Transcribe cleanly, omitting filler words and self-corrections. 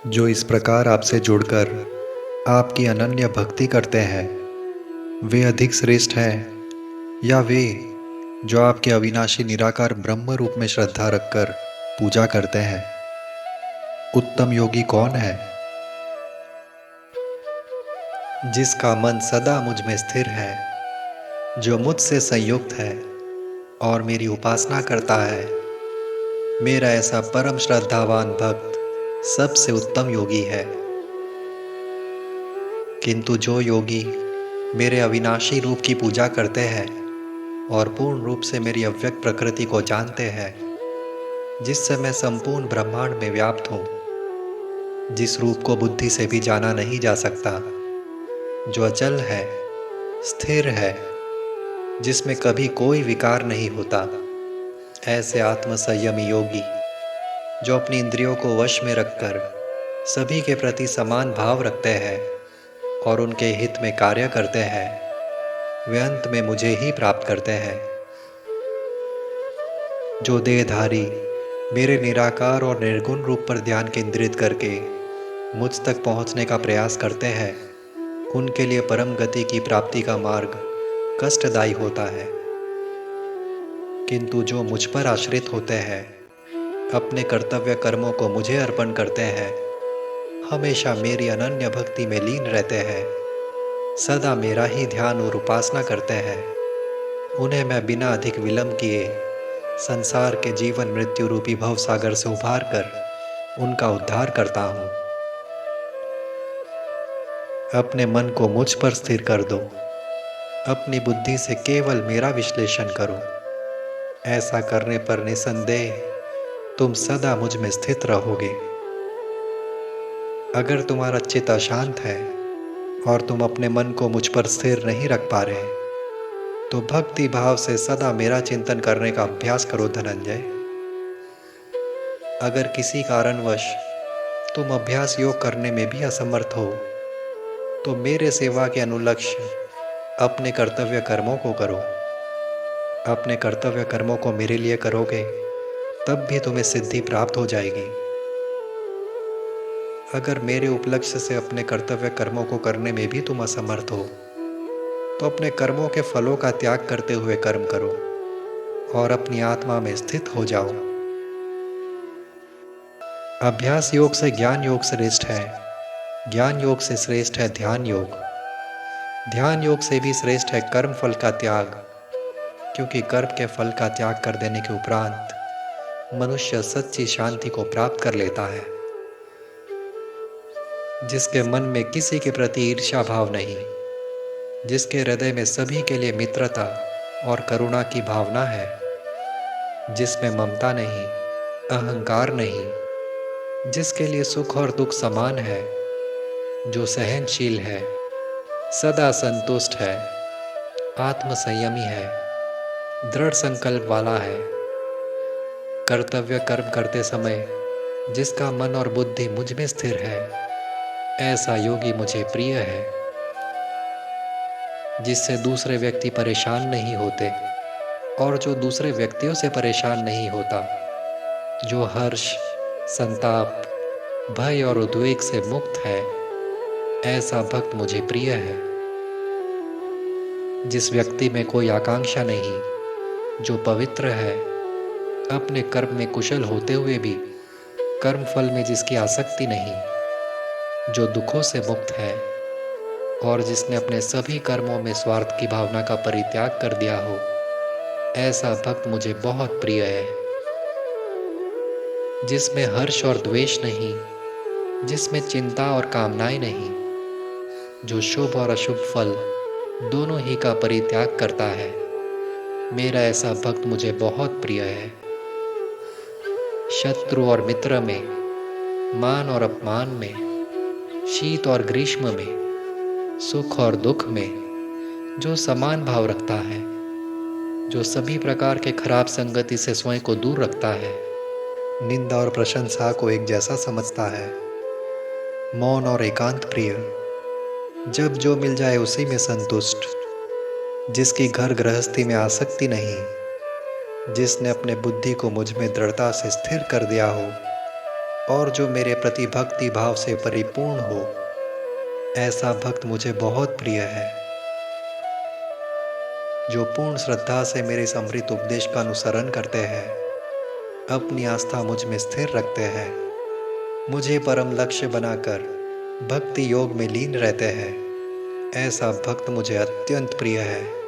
जो इस प्रकार आपसे जुड़कर आपकी अनन्य भक्ति करते हैं, वे अधिक श्रेष्ठ हैं या वे जो आपके अविनाशी निराकार ब्रह्म रूप में श्रद्धा रखकर पूजा करते हैं? उत्तम योगी कौन है? जिसका मन सदा मुझ में स्थिर है, जो मुझसे संयुक्त है और मेरी उपासना करता है। मेरा ऐसा परम श्रद्धावान भक्त सबसे उत्तम योगी है। किंतु जो योगी मेरे अविनाशी रूप की पूजा करते हैं और पूर्ण रूप से मेरी अव्यक्त प्रकृति को जानते हैं, जिससे मैं संपूर्ण ब्रह्मांड में व्याप्त हूँ, जिस रूप को बुद्धि से भी जाना नहीं जा सकता, जो अचल है, स्थिर है, जिसमें कभी कोई विकार नहीं होता, ऐसे आत्म संयमी योगी जो अपनी इंद्रियों को वश में रखकर सभी के प्रति समान भाव रखते हैं और उनके हित में कार्य करते हैं, वे अंत में मुझे ही प्राप्त करते हैं। जो देहधारी मेरे निराकार और निर्गुण रूप पर ध्यान केंद्रित करके मुझ तक पहुंचने का प्रयास करते हैं, उनके लिए परम गति की प्राप्ति का मार्ग कष्टदायी होता है। किंतु जो मुझ पर आश्रित होते हैं, अपने कर्तव्य कर्मों को मुझे अर्पण करते हैं, हमेशा मेरी अनन्य भक्ति में लीन रहते हैं, सदा मेरा ही ध्यान और उपासना करते हैं, उन्हें मैं बिना अधिक विलंब किए संसार के जीवन मृत्यु रूपी भव सागर से उभार कर उनका उद्धार करता हूँ। अपने मन को मुझ पर स्थिर कर दो, अपनी बुद्धि से केवल मेरा विश्लेषण करो। ऐसा करने पर निसंदेह तुम सदा मुझ में स्थित रहोगे। अगर तुम्हारा चित्त अशांत है और तुम अपने मन को मुझ पर स्थिर नहीं रख पा रहे, तो भक्ति भाव से सदा मेरा चिंतन करने का अभ्यास करो धनंजय। अगर किसी कारणवश तुम अभ्यास योग करने में भी असमर्थ हो, तो मेरे सेवा के अनुलक्ष्य अपने कर्तव्य कर्मों को करो। अपने कर्तव्य कर्मों को मेरे लिए करोगे तब भी तुम्हें सिद्धि प्राप्त हो जाएगी। अगर मेरे उपलक्ष्य से अपने कर्तव्य कर्मों को करने में भी तुम असमर्थ हो, तो अपने कर्मों के फलों का त्याग करते हुए कर्म करो और अपनी आत्मा में स्थित हो जाओ। अभ्यास योग से ज्ञान योग श्रेष्ठ है, ज्ञान योग से श्रेष्ठ है ध्यान योग, ध्यान योग से भी श्रेष्ठ है कर्म फल का त्याग, क्योंकि कर्म के फल का त्याग कर देने के उपरांत मनुष्य सच्ची शांति को प्राप्त कर लेता है। जिसके मन में किसी के प्रति ईर्ष्या भाव नहीं, जिसके हृदय में सभी के लिए मित्रता और करुणा की भावना है, जिसमें ममता नहीं, अहंकार नहीं, जिसके लिए सुख और दुख समान है, जो सहनशील है, सदा संतुष्ट है, आत्म संयमी है, दृढ़ संकल्प वाला है, कर्तव्य कर्म करते समय जिसका मन और बुद्धि मुझ में स्थिर है, ऐसा योगी मुझे प्रिय है। जिससे दूसरे व्यक्ति परेशान नहीं होते और जो दूसरे व्यक्तियों से परेशान नहीं होता, जो हर्ष, संताप, भय और उद्वेग से मुक्त है, ऐसा भक्त मुझे प्रिय है। जिस व्यक्ति में कोई आकांक्षा नहीं, जो पवित्र है, अपने कर्म में कुशल होते हुए भी कर्म फल में जिसकी आसक्ति नहीं, जो दुखों से मुक्त है और जिसने अपने सभी कर्मों में स्वार्थ की भावना का परित्याग कर दिया हो, ऐसा भक्त मुझे बहुत प्रिय है। जिसमें हर्ष और द्वेष नहीं, जिसमें चिंता और कामनाएं नहीं, जो शुभ और अशुभ फल दोनों ही का परित्याग करता है, मेरा ऐसा भक्त मुझे बहुत प्रिय है। शत्रु और मित्र में, मान और अपमान में, शीत और ग्रीष्म में, सुख और दुख में जो समान भाव रखता है, जो सभी प्रकार के खराब संगति से स्वयं को दूर रखता है, निंदा और प्रशंसा को एक जैसा समझता है, मौन और एकांत प्रिय, जब जो मिल जाए उसी में संतुष्ट, जिसकी घर गृहस्थी में आसक्ति नहीं, जिसने अपने बुद्धि को मुझ में दृढ़ता से स्थिर कर दिया हो, और जो मेरे प्रति भक्ति भाव से परिपूर्ण हो, ऐसा भक्त मुझे बहुत प्रिय है। जो पूर्ण श्रद्धा से मेरे इस अमृत उपदेश का अनुसरण करते हैं, अपनी आस्था मुझ में स्थिर रखते हैं, मुझे परम लक्ष्य बनाकर भक्ति योग में लीन रहते हैं, ऐसा भक्त मुझे अत्यंत प्रिय है।